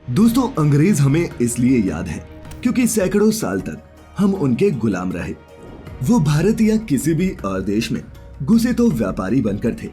दोस्तों, अंग्रेज हमें इसलिए याद है क्योंकि सैकड़ों साल तक हम उनके गुलाम रहे। वो भारत या किसी भी और देश में घुसे तो व्यापारी बनकर थे,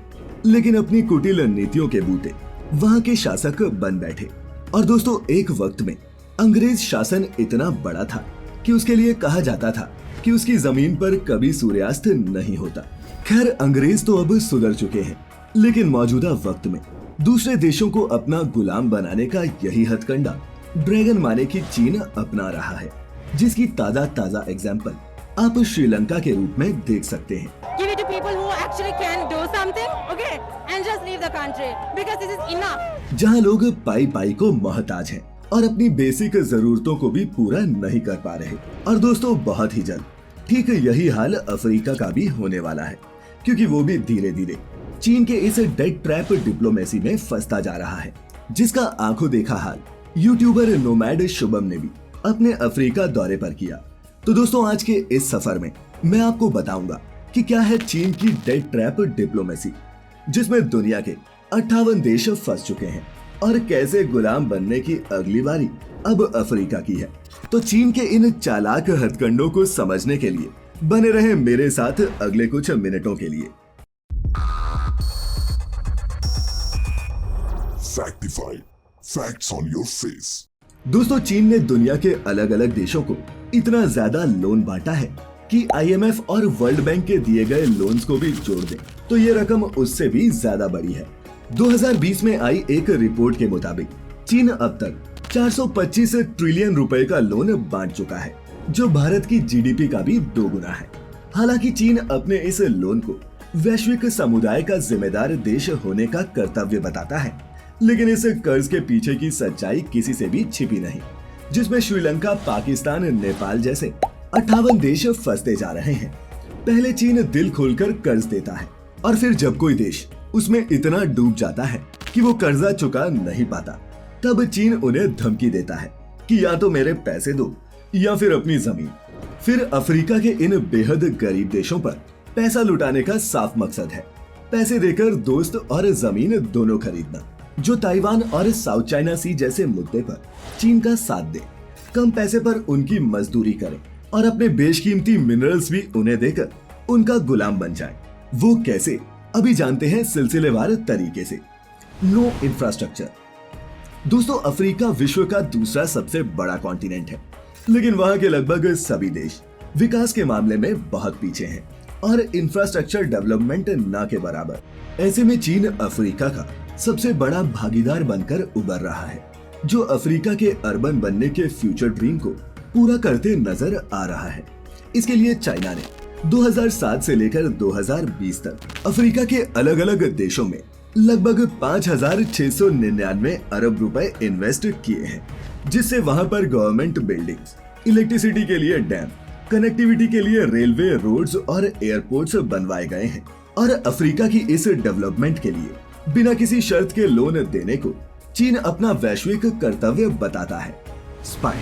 लेकिन अपनी कुटिल नीतियों के बूते वहां के शासक बन बैठे। और दोस्तों, एक वक्त में अंग्रेज शासन इतना बड़ा था कि उसके लिए कहा जाता था कि उसकी जमीन पर कभी सूर्यास्त नहीं होता। खैर, अंग्रेज तो अब सुधर चुके हैं, लेकिन मौजूदा वक्त में दूसरे देशों को अपना गुलाम बनाने का यही हथकंडा ड्रैगन माने की चीन अपना रहा है, जिसकी ताजा एग्जाम्पल आप श्रीलंका के रूप में देख सकते हैं। Give it to people who actually can do something, okay, and just leave the country because this is enough. जहां लोग पाई को मोहताज हैं और अपनी बेसिक जरूरतों को भी पूरा नहीं कर पा रहे। और दोस्तों, बहुत ही जल्द ठीक यही हाल अफ्रीका का भी होने वाला है, क्योंकि वो भी धीरे धीरे चीन के इस डेड ट्रैप डिप्लोमेसी में फंसता जा रहा है, जिसका आंखों देखा हाल यूट्यूबर नोमैड शुभम ने भी अपने अफ्रीका दौरे पर किया। तो दोस्तों, आज के इस सफर में मैं आपको बताऊंगा कि क्या है चीन की डेड ट्रैप डिप्लोमेसी, जिसमें दुनिया के 58 देश फंस चुके हैं, और कैसे गुलाम बनने की अगली बारी अब अफ्रीका की है। तो चीन के इन चालाक हथकंडों को समझने के लिए बने रहे मेरे साथ अगले कुछ मिनटों के लिए। Factify. Facts on your face. दोस्तों, चीन ने दुनिया के अलग अलग देशों को इतना ज्यादा लोन बांटा है कि आईएमएफ और वर्ल्ड बैंक के दिए गए लोन्स को भी जोड़ दें तो ये रकम उससे भी ज्यादा बड़ी है। 2020 में आई एक रिपोर्ट के मुताबिक चीन अब तक 425 ट्रिलियन रुपए का लोन बांट चुका है, जो भारत की जीडीपी का भी 2 गुना है। हालांकि चीन अपने इस लोन को वैश्विक समुदाय का जिम्मेदार देश होने का कर्तव्य बताता है, लेकिन इस कर्ज के पीछे की सच्चाई किसी से भी छिपी नहीं, जिसमें श्रीलंका, पाकिस्तान, नेपाल जैसे 58 देश फंसते जा रहे हैं। पहले चीन दिल खोलकर कर्ज देता है, और फिर जब कोई देश उसमें इतना डूब जाता है कि वो कर्जा चुका नहीं पाता, तब चीन उन्हें धमकी देता है कि या तो मेरे पैसे दो या फिर अपनी जमीन। फिर अफ्रीका के इन बेहद गरीब देशों पर पैसा लुटाने का साफ मकसद है पैसे देकर दोस्त और जमीन दोनों खरीदना, जो ताइवान और साउथ चाइना सी जैसे मुद्दे पर चीन का साथ दे, कम पैसे पर उनकी मजदूरी करें और अपने बेशकीमती मिनरल्स भी उन्हें देकर उनका गुलाम बन जाए। वो कैसे, अभी जानते हैं सिलसिलेवार तरीके से। No infrastructure. दोस्तों, अफ्रीका विश्व का दूसरा सबसे बड़ा कॉन्टिनेंट है, लेकिन वहां के लगभग सभी देश विकास के मामले में बहुत पीछे हैं और इंफ्रास्ट्रक्चर डेवलपमेंट ना के बराबर। ऐसे में चीन अफ्रीका का सबसे बड़ा भागीदार बनकर उभर रहा है, जो अफ्रीका के अर्बन बनने के फ्यूचर ड्रीम को पूरा करते नजर आ रहा है। इसके लिए चाइना ने 2007 से लेकर 2020 तक अफ्रीका के अलग अलग देशों में लगभग 5,699 अरब रुपए इन्वेस्ट किए हैं, जिससे वहां पर गवर्नमेंट बिल्डिंग्स, इलेक्ट्रिसिटी के लिए डैम, कनेक्टिविटी के लिए रेलवे, रोड्स और एयरपोर्ट्स बनवाए गए हैं। और अफ्रीका की इस डेवलपमेंट के लिए बिना किसी शर्त के लोन देने को चीन अपना वैश्विक कर्तव्य बताता है। स्पाई।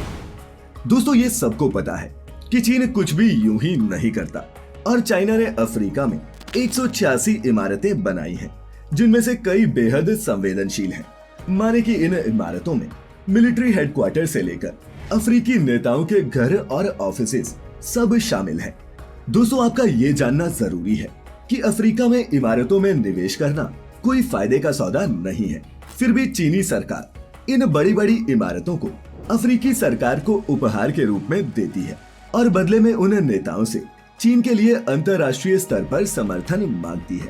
दोस्तों, ये सबको पता है कि चीन कुछ भी यूं ही नहीं करता, और चाइना ने अफ्रीका में 186 इमारतें बनाई हैं, जिनमें से कई बेहद संवेदनशील हैं। माने कि इन इमारतों में मिलिट्री हेडक्वार्टर से लेकर अफ्रीकी नेताओं के घर और ऑफिसेज सब शामिल हैं। दोस्तों, आपका ये जानना जरूरी है कि अफ्रीका में इमारतों में निवेश करना कोई फायदे का सौदा नहीं है। फिर भी चीनी सरकार इन बड़ी बड़ी इमारतों को अफ्रीकी सरकार को उपहार के रूप में देती है, और बदले में उन नेताओं से चीन के लिए अंतर्राष्ट्रीय स्तर पर समर्थन मांगती है।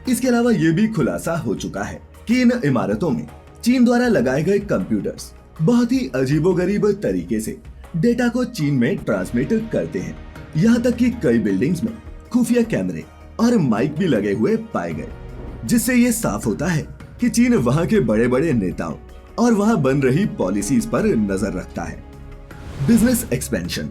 इसके अलावा ये भी खुलासा हो चुका है कि इन इमारतों में चीन द्वारा लगाए गए कंप्यूटर्स बहुत ही अजीबोगरीब तरीके से डेटा को चीन में ट्रांसमिट करते हैं। यहाँ तक कि कई बिल्डिंग्स में खुफिया कैमरे और माइक भी लगे हुए पाए गए, जिससे ये साफ होता है कि चीन वहाँ के बड़े बड़े नेताओं और वहाँ बन रही पॉलिसीज पर नजर रखता है। Business expansion.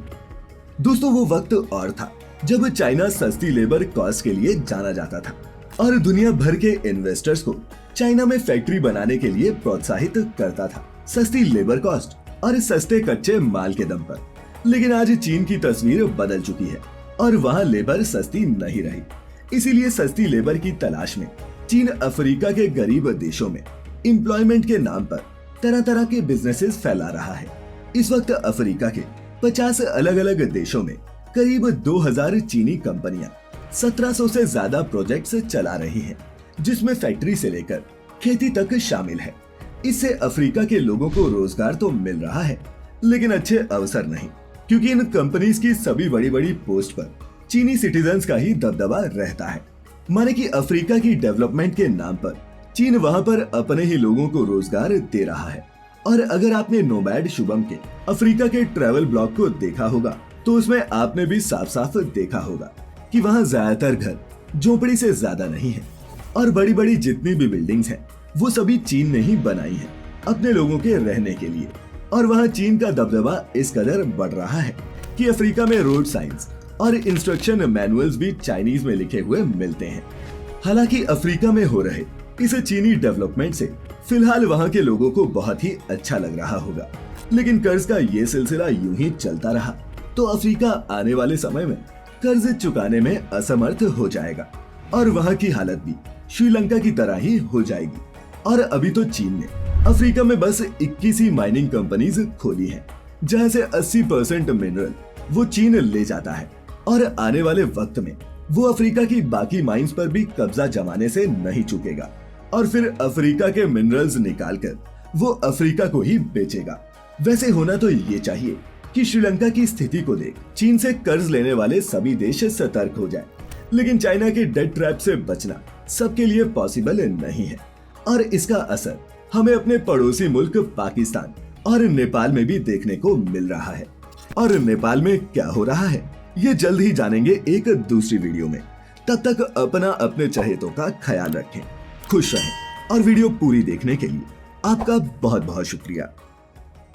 दोस्तों, वो वक्त और था जब चाइना सस्ती लेबर कॉस्ट के लिए जाना जाता था और दुनिया भर के इन्वेस्टर्स को चाइना में फैक्ट्री बनाने के लिए प्रोत्साहित करता था, सस्ती लेबर कॉस्ट और सस्ते कच्चे माल के दम पर। लेकिन आज चीन की तस्वीर बदल चुकी है और वहाँ लेबर सस्ती नहीं रही। इसीलिए सस्ती लेबर की तलाश में चीन अफ्रीका के गरीब देशों में एम्प्लॉयमेंट के नाम पर तरह तरह के बिजनेसेस फैला रहा है। इस वक्त अफ्रीका के 50 अलग अलग देशों में करीब 2000 चीनी कंपनियां 1700 से ज्यादा प्रोजेक्ट्स चला रही हैं, जिसमें फैक्ट्री से लेकर खेती तक शामिल है। इससे अफ्रीका के लोगों को रोजगार तो मिल रहा है, लेकिन अच्छे अवसर नहीं, क्योंकि इन कंपनीज की सभी बड़ी बड़ी पोस्ट पर चीनी सिटीजन्स का ही दबदबा रहता है। माने कि अफ्रीका की डेवलपमेंट के नाम पर चीन वहां पर अपने ही लोगों को रोजगार दे रहा है। और अगर आपने नोमैड शुभम के अफ्रीका के ट्रैवल ब्लॉग को देखा होगा तो उसमें आपने भी साफ साफ देखा होगा कि वहाँ ज्यादातर घर झोपड़ी से ज्यादा नहीं है, और बड़ी बड़ी जितनी भी बिल्डिंग्स हैं वो सभी चीन ने ही बनाई हैं अपने लोगों के रहने के लिए। और वहाँ चीन का दबदबा इस कदर बढ़ रहा है कि अफ्रीका में रोड साइंस और इंस्ट्रक्शन मैनुअल्स भी चाइनीज में लिखे हुए मिलते हैं। हालांकि अफ्रीका में हो रहे इस चीनी डेवलपमेंट से फिलहाल वहाँ के लोगों को बहुत ही अच्छा लग रहा होगा, लेकिन कर्ज का ये सिलसिला यूं ही चलता रहा तो अफ्रीका आने वाले समय में कर्ज चुकाने में असमर्थ हो जाएगा और वहाँ की हालत भी श्रीलंका की तरह ही हो जाएगी। और अभी तो चीन ने अफ्रीका में बस 21 ही माइनिंग कंपनीज खोली हैं, जहां से 80% मिनरल वो चीन ले जाता है, और आने वाले वक्त में वो अफ्रीका की बाकी माइंस पर भी कब्जा जमाने से नहीं चूकेगा और फिर अफ्रीका के मिनरल्स निकालकर वो अफ्रीका को ही बेचेगा। वैसे होना तो ये चाहिए कि श्रीलंका की स्थिति को देख चीन से कर्ज लेने वाले सभी देश सतर्क हो जाएं, लेकिन चाइना के डेट ट्रैप से बचना सबके लिए पॉसिबल नहीं है, और इसका असर हमें अपने पड़ोसी मुल्क पाकिस्तान और नेपाल में भी देखने को मिल रहा है। और नेपाल में क्या हो रहा है ये जल्द ही जानेंगे एक दूसरी वीडियो में। तब तक अपने चहेतों का ख्याल रखें, खुश रहें, और वीडियो पूरी देखने के लिए आपका बहुत बहुत शुक्रिया।